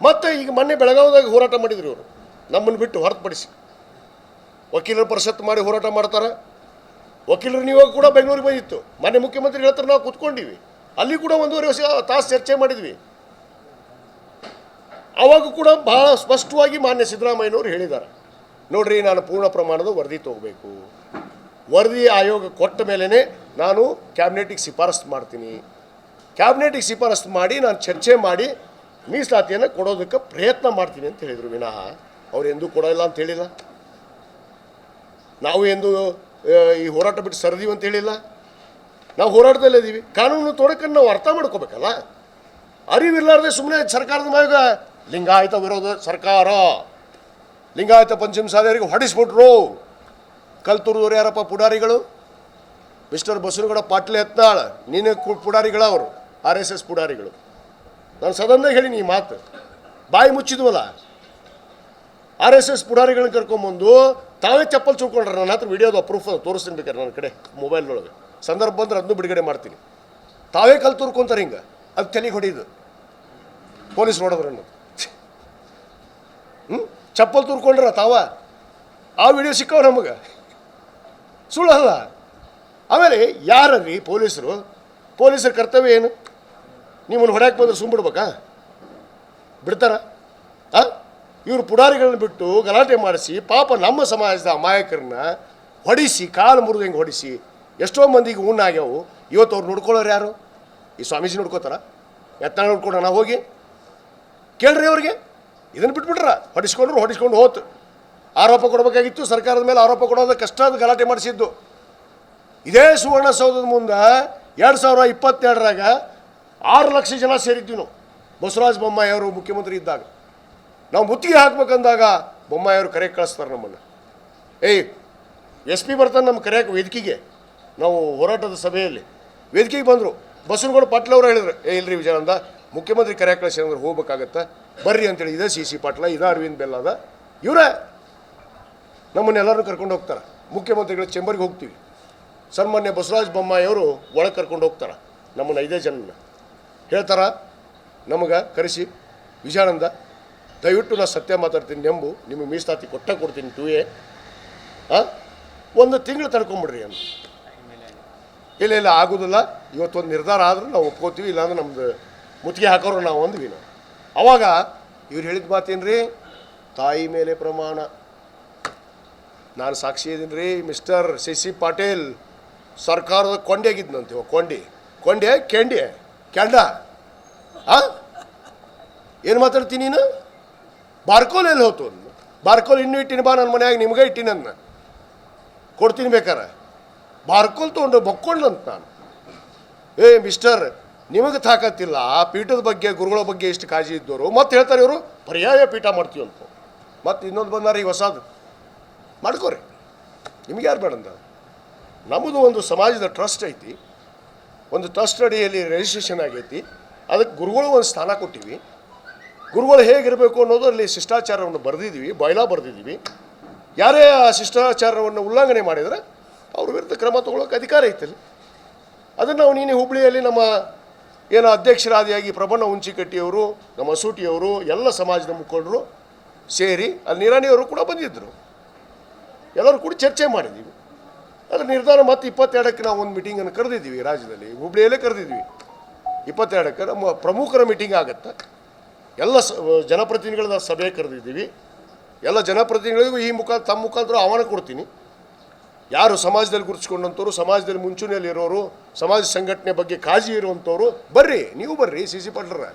ಮತ್ತು ಈಗ ಮೊನ್ನೆ ಬೆಳಗಾವಿದಾಗ ಹೋರಾಟ ಮಾಡಿದ್ರು ಇವರು, ನಮ್ಮನ್ನು ಬಿಟ್ಟು ಹೊರತುಪಡಿಸಿ ವಕೀಲರ ಪರಿಷತ್ ಮಾಡಿ ಹೋರಾಟ ಮಾಡ್ತಾರೆ. ವಕೀಲರು ನಿಯೋಗ ಕೂಡ ಬೆಂಗಳೂರಿಗೆ ಬಂದಿತ್ತು. ಮೊನ್ನೆ ಮುಖ್ಯಮಂತ್ರಿ ಹೇಳ್ತಾರೆ ನಾವು ಕೂತ್ಕೊಂಡಿವಿ, ಅಲ್ಲಿ ಕೂಡ 1.5 ತಾಸು ಚರ್ಚೆ ಮಾಡಿದ್ವಿ. ಅವಾಗ ಕೂಡ ಭಾಳ ಸ್ಪಷ್ಟವಾಗಿ ಮಾನ್ಯ ಸಿದ್ದರಾಮಯ್ಯನವರು ಹೇಳಿದ್ದಾರೆ, ನೋಡ್ರಿ ನಾನು ಪೂರ್ಣ ಪ್ರಮಾಣದ ವರದಿ ತೊಗೋಬೇಕು, ವರದಿ ಆಯೋಗ ಕೊಟ್ಟ ಮೇಲೇ ನಾನು ಕ್ಯಾಬಿನೆಟಿಗೆ ಶಿಫಾರಸು ಮಾಡ್ತೀನಿ, ಕ್ಯಾಬಿನೆಟಿಗೆ ಶಿಫಾರಸು ಮಾಡಿ ನಾನು ಚರ್ಚೆ ಮಾಡಿ ಮೀಸಲಾತಿಯನ್ನು ಕೊಡೋದಕ್ಕೆ ಪ್ರಯತ್ನ ಮಾಡ್ತೀನಿ ಅಂತ ಹೇಳಿದರು. ವಿನಃ ಅವ್ರು ಎಂದೂ ಕೊಡೋಲ್ಲ ಅಂತ ಹೇಳಿಲ್ಲ, ನಾವು ಎಂದು ಈ ಹೋರಾಟ ಬಿಟ್ಟು ಸರಿದೀವಿ ಅಂತ ಹೇಳಿಲ್ಲ. ನಾವು ಹೋರಾಟದಲ್ಲೇ ಇದ್ದೀವಿ. ಕಾನೂನು ತೊಡಕನ್ನು ನಾವು ಅರ್ಥ ಮಾಡ್ಕೋಬೇಕಲ್ಲ. ಅರಿವಿಲ್ಲಾರದೆ ಸುಮ್ಮನೆ ಸರ್ಕಾರದ ಮ್ಯಾಗ ಲಿಂಗಾಯತ ವಿರೋಧ ಸರ್ಕಾರ, ಲಿಂಗಾಯತ ಪಂಚಮ ಸಾಲಿಯರಿಗೆ ಹೊಡಿಸ್ಬಿಟ್ರು. ಕಲ್ತುರ್ದವ್ರು ಯಾರಪ್ಪ ಪುಡಾರಿಗಳು? ಮಿಸ್ಟರ್ ಬಸವನಗೌಡ ಪಾಟೀಲ್ ಯತ್ನಾಳ್ ನೀನು ಪುಡಾರಿಗಳು, ಅವರು RSS ಪುಡಾರಿಗಳು. ನಾನು ಸದನದಾಗ ಹೇಳೀನಿ ಈ ಮಾತು, ಬಾಯಿ ಮುಚ್ಚಿದ್ವಲ್ಲ. RSS ಪುಡಾರಿಗಳನ್ನ ಕರ್ಕೊಂಬಂದು ತಾವೇ ಚಪ್ಪಲ್ ಚುಳ್ಕೊಂಡ್ರೆ. ನನ್ನ ಹತ್ರ ವಿಡಿಯೋದು ಪ್ರೂಫ್ ತೋರಿಸ್ತೀನಿ ಬೇಕಾದ್ರೆ ನನ್ನ ಕಡೆ ಮೊಬೈಲ್ನೊಳಗೆ, ಸಂದರ್ಭ ಬಂದ್ರೆ ಅದನ್ನು ಬಿಡುಗಡೆ ಮಾಡ್ತೀನಿ. ತಾವೇ ಕಲ್ ತುರ್ಕೊಂತಾರೆ ಹಿಂಗೆ, ಅದು ತಲೆಗೆ ಹೊಡಿದು ಪೊಲೀಸ್ ನೋಡಿದ್ರೆ ಅನ್ನೋದು. ಚಪ್ಪಲ್ ತುರ್ಕೊಂಡ್ರ ತಾವ, ಆ ವಿಡಿಯೋ ಸಿಕ್ಕವ ನಮಗೆ, ಸುಳ್ಳಲ್ಲ. ಆಮೇಲೆ ಯಾರಲ್ಲಿ ಪೊಲೀಸರ ಕರ್ತವ್ಯ ಏನು? ನಿಮ್ಮನ್ನು ಹೊಡ್ಯಾಕೆ ಬಂದ್ರೆ ಸುಮ್ಬಿಡ್ಬೇಕಾ? ಬಿಡ್ತಾರ? ಇವರು ಪುಡಾರಿಗಳನ್ನ ಬಿಟ್ಟು ಗಲಾಟೆ ಮಾಡಿಸಿ ಪಾಪ ನಮ್ಮ ಸಮಾಜದ ಅಮಾಯಕರನ್ನ ಹೊಡಿಸಿ, ಕಾಲು ಮುರಿದು ಹೆಂಗೆ ಹೊಡಿಸಿ ಎಷ್ಟೋ ಮಂದಿಗೆ ಆಗ್ಯಾವು. ಇವತ್ತು ಅವ್ರು ನೋಡ್ಕೊಳ್ಳೋರು ಯಾರು? ಈ ಸ್ವಾಮೀಜಿ ನೋಡ್ಕೋತಾರ? ಯತ್ನಾಳ್ ನೋಡ್ಕೊಂಡ ಹೋಗಿ ಕೇಳ್ರಿ ಅವ್ರಿಗೆ. ಇದನ್ನು ಬಿಟ್ಬಿಟ್ರ, ಹೊಡಿಸ್ಕೊಂಡು ಹೋತು. ಆರೋಪ ಕೊಡಬೇಕಾಗಿತ್ತು, ಸರ್ಕಾರದ ಮೇಲೆ ಆರೋಪ ಕೊಡೋದು ಕಷ್ಟ, ಅದು ಗಲಾಟೆ ಮಾಡಿಸಿದ್ದು. ಇದೇ ಸುವರ್ಣಸೌಧದ ಮುಂದೆ 2022ರಾಗ 6 ಲಕ್ಷ ಜನ ಸೇರಿದ್ವಿ ನಾವು. ಬಸವರಾಜ ಬೊಮ್ಮಾಯಿ ಅವರು ಮುಖ್ಯಮಂತ್ರಿ ಇದ್ದಾಗ ನಾವು ಮುತ್ತಿಗೆ ಹಾಕ್ಬೇಕಂದಾಗ ಬೊಮ್ಮಾಯಿ ಅವರು ಕರೆಗೆ ಕಳಿಸ್ತಾರೆ ನಮ್ಮನ್ನು. SP ಬರ್ತಾನೆ ನಮ್ಮ ಕರೆಯಕ್ಕೆ ವೇದಿಕೆಗೆ. ನಾವು ಹೋರಾಟದ ಸಭೆಯಲ್ಲಿ ವೇದಿಕೆಗೆ ಬಂದರು. ಬಸವನಗೌಡ ಪಾಟೀಲ್ ಅವರು ಹೇಳಿದ್ರು, ಇಲ್ರಿ ವಿಜಯಾನಂದ ಮುಖ್ಯಮಂತ್ರಿ ಕರೆಯಕ್ಕೆ ಕಳಿಸಿ ಅಂದ್ರೆ ಹೋಗ್ಬೇಕಾಗತ್ತೆ ಬರ್ರಿ ಅಂತೇಳಿ. ಇದೇ CC ಪಾಟೀಲ, ಇದೇ ಅರವಿಂದ್ ಬೆಲ್ಲದ, ಇವರೇ ನಮ್ಮನ್ನೆಲ್ಲರೂ ಕರ್ಕೊಂಡು ಹೋಗ್ತಾರೆ. ಮುಖ್ಯಮಂತ್ರಿಗಳ ಚೇಂಬರ್ಗೆ ಹೋಗ್ತೀವಿ. ಸನ್ಮಾನ್ಯ ಬಸವರಾಜ ಬೊಮ್ಮಾಯಿ ಅವರು ಒಳಗೆ ಕರ್ಕೊಂಡು ಹೋಗ್ತಾರೆ ನಮ್ಮನ್ನು 5 ಜನನ. ಹೇಳ್ತಾರ ನಮಗೆ ಕರೆಸಿ, ವಿಜಯಾನಂದ ದಯವಿಟ್ಟು ನಾನು ಸತ್ಯ ಮಾತಾಡ್ತೀನಿ, ನೆಂಬು ನಿಮಗೆ ಮೀಸಲಾತಿ ಕೊಡ್ತೀನಿ 2A, 1 ತಿಂಗಳು ತಡ್ಕೊಂಬಿಡ್ರಿ ಅಂತ. ಇಲ್ಲ ಆಗೋದಿಲ್ಲ, ಇವತ್ತೊಂದು ನಿರ್ಧಾರ ಆದರೂ ನಾವು ಒಪ್ಕೋತೀವಿ, ಇಲ್ಲಾಂದ್ರೆ ನಮ್ಮದು ಮುತ್ತಿಗೆ ಹಾಕೋರು ನಾವು ಅಂದ್ವಿ. ನಾವು ಅವಾಗ ಇವ್ರು ಹೇಳಿದ ಮಾತೇನು ರೀ? ತಾಯಿ ಮೇಲೆ ಪ್ರಮಾಣ. ನಾನು ಸಾಕ್ಷಿ ಇದ್ದೀನಿ ರೀ. ಮಿಸ್ಟರ್ CC ಪಾಟೀಲ್ ಸರ್ಕಾರದ ಕೊಂಡೆಗಿದ್ನಂತೀವ. ಕೆಂಡ ಏನು ಮಾತಾಡ್ತೀನಿ ನೀನು? ಬಾರ್ಕೋಲ್ ಎಲ್ಲಿ ಹೋತು? ಬಾರ್ಕೋಲ್ ಇನ್ನೂ ಇಟ್ಟಿನಿ, ಬಾ ನನ್ನ ಮನ್ಯಾಗ ನಿಮ್ಗೆ ಇಟ್ಟಿನಿ, ನನ್ನ ಕೊಡ್ತೀನಿ ಬೇಕಾರೆ. ಬಾರ್ಕೋಲ್ ತೊಗೊಂಡು ಬಕ್ಕೊಂಡ್ಲಂತ ನಾನು. ಮಿಸ್ಟರ್ ನಿಮಗೆ ತಾಕತ್ತಿಲ್ಲ ಪೀಠದ ಬಗ್ಗೆ, ಗುರುಗಳ ಬಗ್ಗೆ ಇಷ್ಟು ಕಾಳಜಿ ಇದ್ದವರು ಮತ್ತೆ ಹೇಳ್ತಾರೆ ಇವರು ಪರ್ಯಾಯ ಪೀಠ ಮಾಡ್ತೀವಿ ಅಂತ. ಮತ್ತು ಇನ್ನೊಂದು ಬಂದಾರ ಈಗ ಹೊಸದು ಮಾಡ್ಕೋರಿ, ನಿಮ್ಗೆ ಯಾರು ಬೇಡಂದ. ನಮ್ಮದು ಒಂದು ಸಮಾಜದ ಟ್ರಸ್ಟ್ ಐತಿ, ಒಂದು ಟ್ರಸ್ಟ್ ಅಡಿಯಲ್ಲಿ ರಿಜಿಸ್ಟ್ರೇಷನ್ ಆಗೈತಿ. ಅದಕ್ಕೆ ಗುರುಗಳು ಒಂದು ಸ್ಥಾನ ಕೊಟ್ಟಿವಿ. ಗುರುಗಳು ಹೇಗಿರಬೇಕು ಅನ್ನೋದರಲ್ಲಿ ಶಿಷ್ಟಾಚಾರವನ್ನು ಬರೆದಿದ್ದೀವಿ, ಬಯಲಾ ಬರೆದಿದ್ದೀವಿ. ಯಾರೇ ಆ ಶಿಷ್ಟಾಚಾರವನ್ನು ಉಲ್ಲಂಘನೆ ಮಾಡಿದರೆ ಅವ್ರ ವಿರುದ್ಧ ಕ್ರಮ ತೊಗೊಳೋಕೆ ಅಧಿಕಾರ ಐತಲ್ಲಿ. ಅದನ್ನು ನಾವು ನೀನು ಹುಬ್ಬಳ್ಳಿಯಲ್ಲಿ ನಮ್ಮ ಏನೋ ಅಧ್ಯಕ್ಷರಾದಿಯಾಗಿ ಪ್ರಬಣ್ಣ ಹುಂಚಿಕಟ್ಟಿಯವರು, ನಮ್ಮ ಮಸೂಟಿಯವರು, ಎಲ್ಲ ಸಮಾಜದ ಮುಖಂಡರು ಸೇರಿ, ಅಲ್ಲಿ ನಿರಾಣಿಯವರು ಕೂಡ ಬಂದಿದ್ದರು. ಎಲ್ಲರೂ ಕೂಡ ಚರ್ಚೆ ಮಾಡಿದ್ದೀವಿ. ಅದರ ನಿರ್ಧಾರ ಮತ್ತು 22ಕ್ಕೆ ನಾವು ಒಂದು ಮೀಟಿಂಗನ್ನು ಕರೆದಿದ್ದೀವಿ. ರಾಜ್ಯದಲ್ಲಿ ಹುಬ್ಬಳ್ಳಿಯಲ್ಲೇ ಕರೆದಿದ್ವಿ. 22ಕ್ಕೆ ನಮ್ಮ ಪ್ರಮುಖರ ಮೀಟಿಂಗ್ ಆಗುತ್ತೆ. ಎಲ್ಲ ಜನಪ್ರತಿನಿಧಿಗಳ ಸಭೆ ಕರೆದಿದ್ದೀವಿ. ಎಲ್ಲ ಜನಪ್ರತಿನಿಧಿಗಳಿಗೂ ಈ ತಮ್ಮ ಮುಖಾಂತರ ಆಹ್ವಾನ ಕೊಡ್ತೀನಿ. ಯಾರು ಸಮಾಜದಲ್ಲಿ ಗುರುತಿಸ್ಕೊಂಡಂಥವ್ರು, ಸಮಾಜದಲ್ಲಿ ಮುಂಚೂಣಿಯಲ್ಲಿರೋರು, ಸಮಾಜ ಸಂಘಟನೆ ಬಗ್ಗೆ ಕಾಳಜಿ ಇರುವಂಥವ್ರು ಬರ್ರಿ, ನೀವು ಬರ್ರಿ. CC ಪಾಟೀಲ್ರ